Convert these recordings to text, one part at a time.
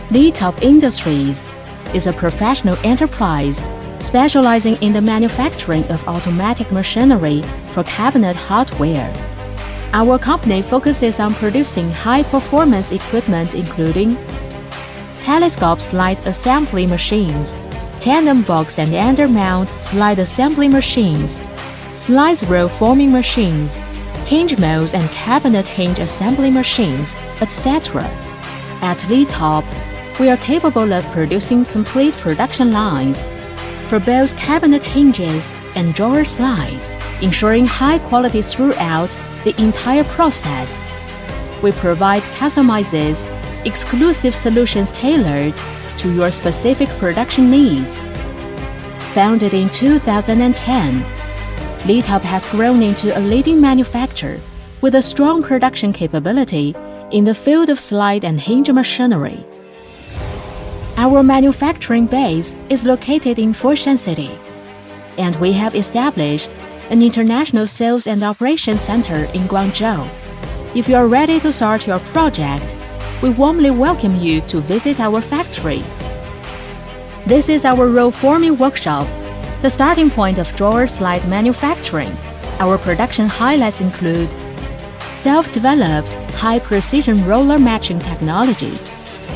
Leatop Industries is a professional enterprise specializing in the manufacturing of automatic machinery for cabinet hardware. Our company focuses on producing high-performance equipment including telescope slide assembly machines, Tandem box and Undermount slide assembly machines, slice roll forming machines, hinge molds and cabinet hinge assembly machines, etc. At Leatop, we are capable of producing complete production lines for both cabinet hinges and drawer slides, ensuring high quality throughout the entire process. We provide customized, exclusive solutions tailored to your specific production needs. Founded in 2010, Leatop has grown into a leading manufacturer with a strong production capability in the field of slide and hinge machinery. Our manufacturing base is located in Foshan City, and we have established an international sales and operations center in Guangzhou. If you are ready to start your project, we warmly welcome you to visit our factory. This is our roll forming workshop, the starting point of drawer slide manufacturing. Our production highlights include self-developed high-precision roller matching technology,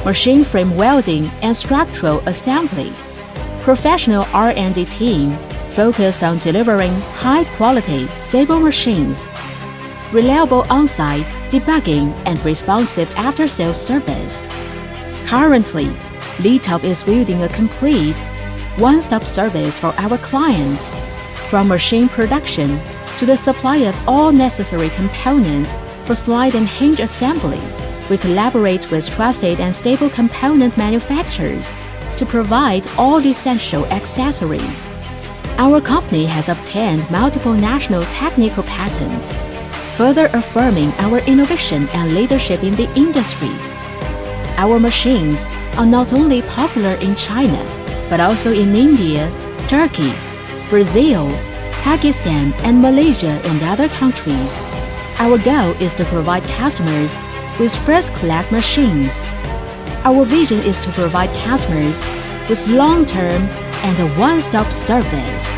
machine frame welding and structural assembly, professional R&D team focused on delivering high-quality, stable machines, reliable on-site debugging and responsive after-sales service. Currently, Leatop is building a complete, one-stop service for our clients, from machine production to the supply of all necessary components for slide and hinge assembly. We collaborate with trusted and stable component manufacturers to provide all essential accessories. Our company has obtained multiple national technical patents, further affirming our innovation and leadership in the industry. Our machines are not only popular in China, but also in India, Turkey, Brazil, Pakistan, and Malaysia and other countries. Our goal is to provide customers with first-class machines. Our vision is to provide customers with long-term and a one-stop service.